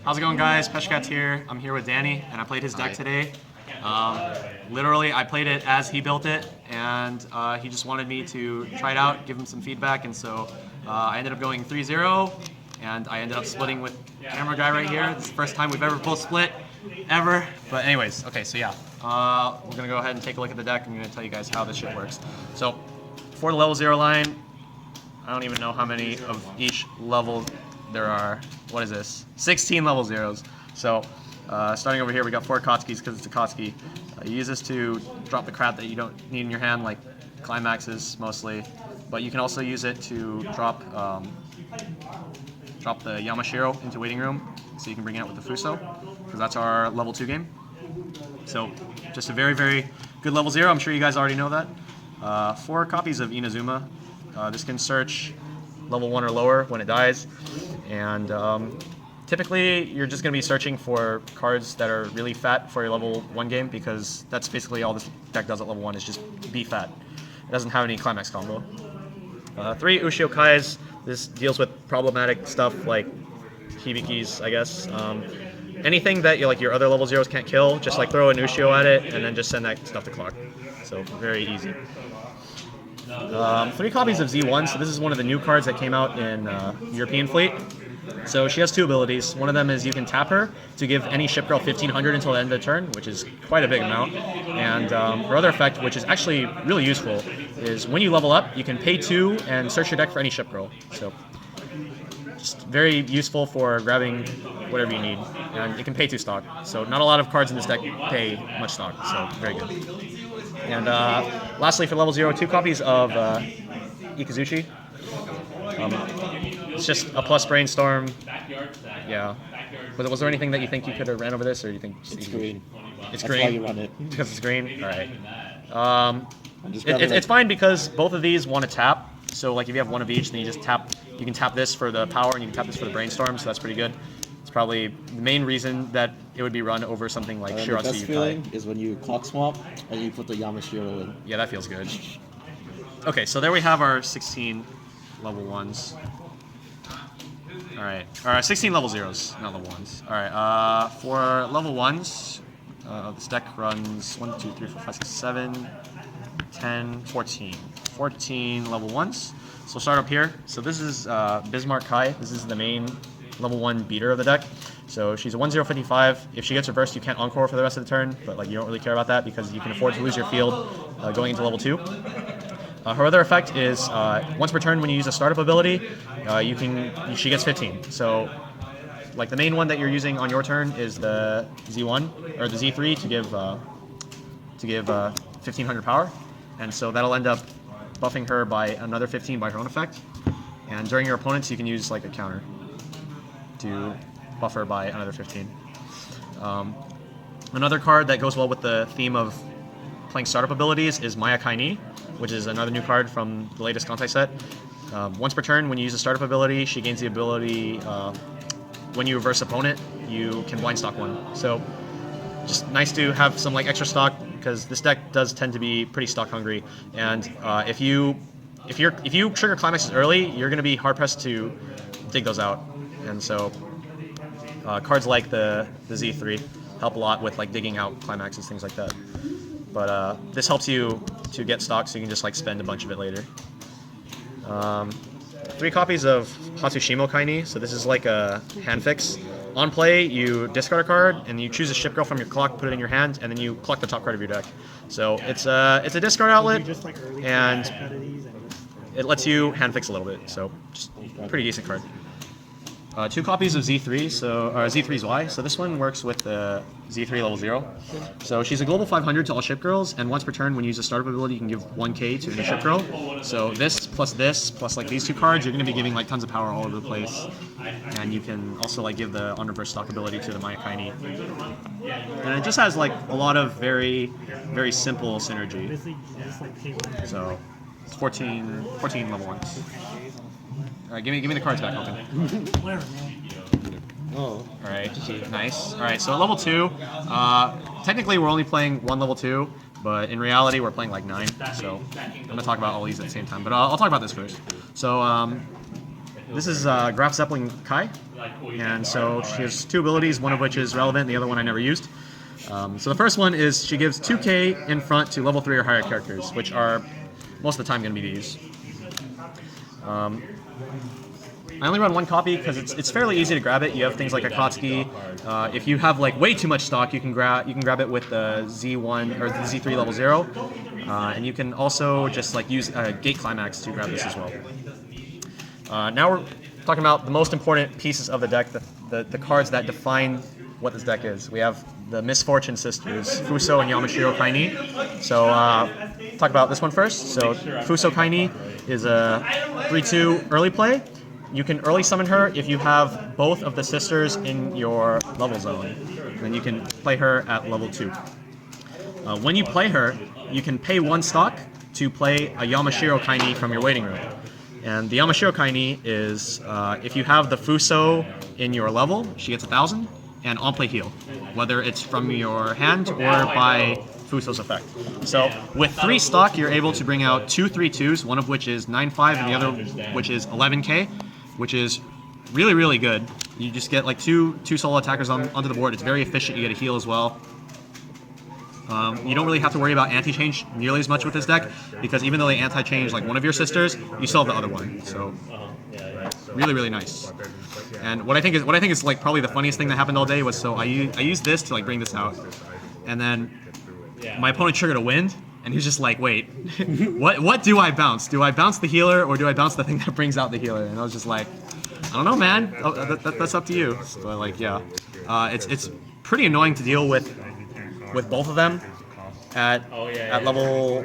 How's it going, guys? Peshkat here. I'm here with Danny, and I played his deck today. Literally, I played it as he built it, and he just wanted me to try it out, give him some feedback, and so I ended up going 3-0, and I ended up splitting with camera guy right here. This is the first time we've ever both split, ever. But anyways, okay, so yeah, we're gonna go ahead and take a look at the deck. I'm gonna tell you guys how this shit works. So for the level 0 line, I don't even know how many of each level there are. What is this? 16 level 0s. So starting over here, we got 4 Kotzkis because it's a Kotzki. You use this to drop the crap that you don't need in your hand, like Climaxes mostly. But you can also use it to drop the Yamashiro into waiting room, so you can bring it out with the Fusou, because that's our level 2 game. So just a very, very good level 0. I'm sure you guys already know that. 4 copies of Inazuma. This can search level 1 or lower when it dies, and typically you're just going to be searching for cards that are really fat for your level 1 game, because that's basically all this deck does at level 1 is just be fat. It doesn't have any Climax combo. 3 Ushio-Kais. This deals with problematic stuff like Hibikis, I guess. Anything that your other level 0s can't kill, just like throw an Ushio at it and then just send that stuff to clock. So very easy. 3 copies of Z1, so this is one of the new cards that came out in European Fleet. So she has 2 abilities. One of them is you can tap her to give any ship girl 1500 until the end of the turn, which is quite a big amount. And her other effect, which is actually really useful, is when you level up, you can pay 2 and search your deck for any ship girl. So just very useful for grabbing whatever you need. And it can pay 2 stock. So not a lot of cards in this deck pay much stock, so very good. And lastly, for level 0, 2 copies of Ikazuchi. It's just a plus brainstorm. Yeah. Was there anything that you think you could have ran over this, or you think it's green? It's That's green. why you run it. Because it's green. All right. It's fine because both of these want to tap. So like if you have one of each, then you just tap. You can tap this for the power, and you can tap this for the brainstorm. So that's pretty good. It's probably the main reason that it would be run over something like Shiratsu Yukai. The best feeling is when you clock swap and you put the Yamashiro in. Yeah, that feels good. Okay, so there we have our 16 level 1s. Alright, 16 level 0s, not level 1s. Alright, for level 1s, this deck runs 1, 2, 3, 4, 5, 6, 7, 10, 14. 14 level 1s. So we'll start up here. So this is Bismarck Kai. This is the main level 1 beater of the deck. So she's a 1/0/55. If she gets reversed, you can't encore for the rest of the turn, but you don't really care about that because you can afford to lose your field going into level 2. Her other effect is once per turn when you use a startup ability, she gets 15. So like the main one that you're using on your turn is the Z1 or the Z3 to give 1500 power, and so that'll end up buffing her by another 15 by her own effect. And during your opponents, you can use like a counter to buff her by another 15. Another card that goes well with the theme of playing startup abilities is Maya Kaini, which is another new card from the latest Kantai set. Once per turn, when you use a startup ability, she gains the ability, when you reverse opponent, you can blind stock 1. So just nice to have some extra stock, because this deck does tend to be pretty stock hungry. And if you trigger Climaxes early, you're going to be hard pressed to dig those out. And so cards like the Z3 help a lot with digging out Climaxes, things like that. But this helps you to get stock, so you can just spend a bunch of it later. 3 copies of Hatsushimo Kaini. So this is like a hand fix. On play, you discard a card and you choose a ship girl from your clock, put it in your hand, and then you collect the top card of your deck. So it's a discard outlet, and it lets you hand fix a little bit. So just pretty decent card. 2 copies of Z3, Z3's Y. So this one works with the Z3 level 0. So she's a global 500 to all ship girls, and once per turn, when you use a startup ability, you can give 1k to any ship girl. So this, plus these 2 cards, you're going to be giving tons of power all over the place. And you can also give the on reverse stock ability to the Maya Kaini. And it just has a lot of very, very simple synergy. So it's 14 level 1s. All right, give me the cards back, Open. Whatever, man. Oh. All right, nice. All right, so at level 2, technically we're only playing 1 level 2, but in reality we're playing 9. So I'm gonna talk about all these at the same time, but I'll talk about this first. So this is Graf Zeppelin Kai, and so she has 2 abilities, one of which is relevant, the other one I never used. So the first one is she gives 2k in front to level 3 or higher characters, which are most of the time going to be these. I only run 1 copy because it's fairly easy to grab it. You have things like Akagi. If you have like way too much stock, you can grab it with the Z1 or the Z3 level 0, and you can also just like use Gate Climax to grab this as well. Now we're talking about the most important pieces of the deck, the cards that define what this deck is. We have the Misfortune Sisters, Fusou and Yamashiro Kaini. So talk about this one first. So Fusou Kaini is a 3/2 early play. You can early summon her if you have both of the sisters in your level zone. Then you can play her at level 2. When you play her, you can pay 1 stock to play a Yamashiro Kaini from your waiting room. And the Yamashiro Kaini is, if you have the Fusou in your level, she gets 1,000, and on-play heal, whether it's from your hand or by Fusou's effect. So with 3 stock, you're able to bring out 2 3/2s, one of which is 9/5 and the other which is 11k, which is really, really good. You just get like two solo attackers onto the board. It's very efficient. You get a heal as well. You don't really have to worry about anti-change nearly as much with this deck, because even though they anti-change like one of your sisters, you still have the other one. So really, really nice. And what I think is like probably the funniest thing that happened all day was, so I used this to like bring this out, and then my opponent triggered a wind, and he was just like, wait, what do I bounce? Do I bounce the healer, or do I bounce the thing that brings out the healer? And I was just like, I don't know, man. That's up to you. So like, yeah, it's pretty annoying to deal with both of them at level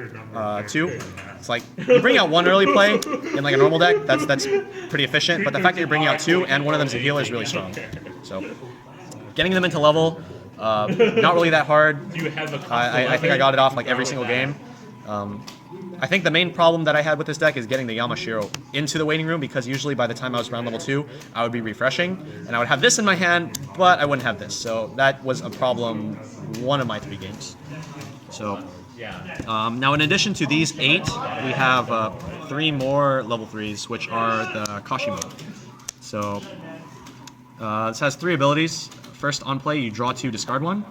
2. It's like you bring out 1 early play in like a normal deck. That's pretty efficient. But the fact that you're bringing out 2 and one of them's a healer is really strong. So getting them into level. Not really that hard. I think I got it off like every single game. I think the main problem that I had with this deck is getting the Yamashiro into the waiting room, because usually by the time I was around level 2, I would be refreshing, and I would have this in my hand, but I wouldn't have this. So that was a problem 1 of my 3 games. So now in addition to these 8, we have 3 more level 3s, which are the Kashima. So this has 3 abilities. First, on play, you draw 2, discard 1.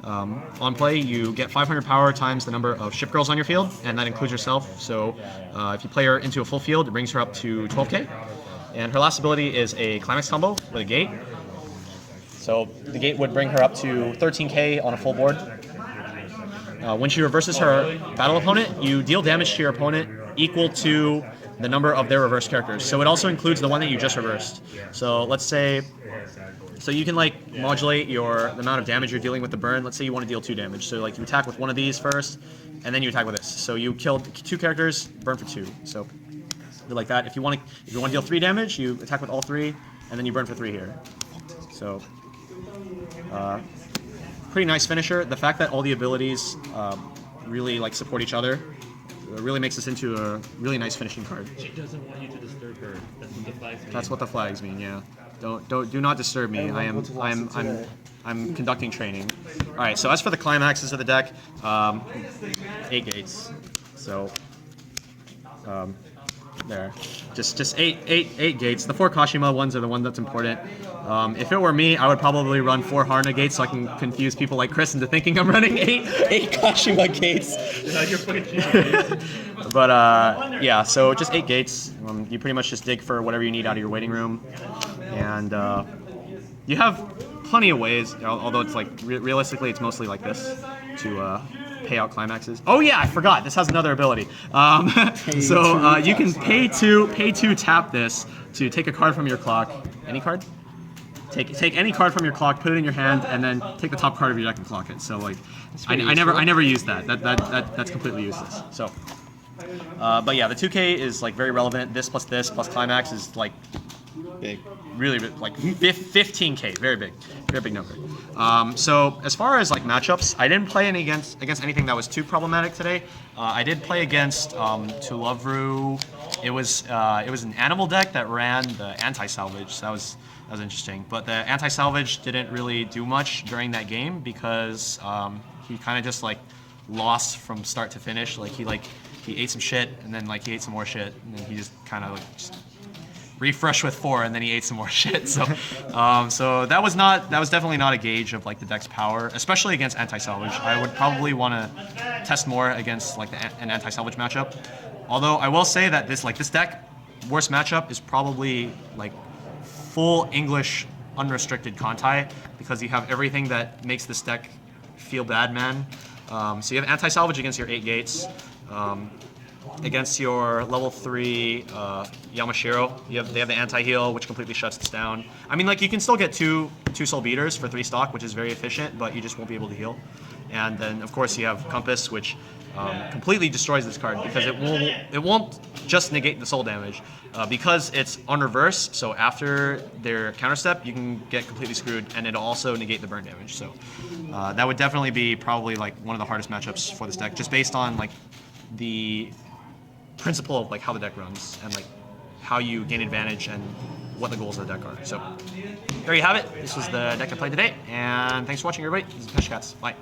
On play, you get 500 power times the number of ship girls on your field, and that includes yourself. So if you play her into a full field, it brings her up to 12k. And her last ability is a Climax combo with a gate. So the gate would bring her up to 13k on a full board. When she reverses her battle opponent, you deal damage to your opponent equal to the number of their reverse characters. So it also includes the one that you just reversed. So let's say, so you can like modulate the amount of damage you're dealing with the burn. Let's say you want to deal 2 damage. So like you attack with one of these first, and then you attack with this. So you killed 2 characters, burn for 2. So like that. If you want to deal 3 damage, you attack with all 3, and then you burn for 3 here. So pretty nice finisher. The fact that all the abilities really like support each other really makes this into a really nice finishing card. She doesn't want you to disturb her. That's what the flags mean. That's what the flags mean. Yeah. Do not disturb me. I'm conducting training. All right. So as for the climaxes of the deck, 8 gates. So there, just eight gates. The 4 Kashima ones are the one that's important. If it were me, I would probably run 4 Harna gates so I can confuse people like Chris into thinking I'm running eight Kashima gates. You're fucking cheating. But yeah, so just 8 gates. You pretty much just dig for whatever you need out of your waiting room, and you have plenty of ways. Although it's like realistically, it's mostly like this to pay out climaxes. Oh yeah, I forgot. This has another ability. So you can pay to tap this to take a card from your clock. Any card? Take any card from your clock, put it in your hand, and then take the top card of your deck and clock it. So like, I never used that. That's completely useless. So, but yeah, the 2K is like very relevant. This plus climax is like Big. really like 15K, very big number. So as far as like matchups, I didn't play any against anything that was too problematic today. I did play against Tulovru. It was an animal deck that ran the anti-salvage. So that was interesting. But the anti-salvage didn't really do much during that game because he kind of just like lost from start to finish. Like he ate some shit and then like he ate some more shit and then he just kind of like refresh with 4, and then he ate some more shit. So, so that was definitely not a gauge of like the deck's power, especially against anti-salvage. I would probably want to test more against like an anti-salvage matchup. Although I will say that this deck worst matchup is probably like full English unrestricted Kantai, because you have everything that makes this deck feel bad, man. So you have anti-salvage against your 8 gates. Against your level 3 Yamashiro, they have the anti-heal, which completely shuts this down. I mean, like, you can still get two soul beaters for 3 stock, which is very efficient, but you just won't be able to heal. And then, of course, you have Compass, which completely destroys this card, because it won't just negate the soul damage. Because it's on reverse, so after their counterstep, you can get completely screwed, and it'll also negate the burn damage. So that would definitely be probably like one of the hardest matchups for this deck, just based on like the principle of like how the deck runs and like how you gain advantage and what the goals of the deck are. So there you have it. This was the deck I played today, and thanks for watching, everybody. This is Hatsukaze. Bye.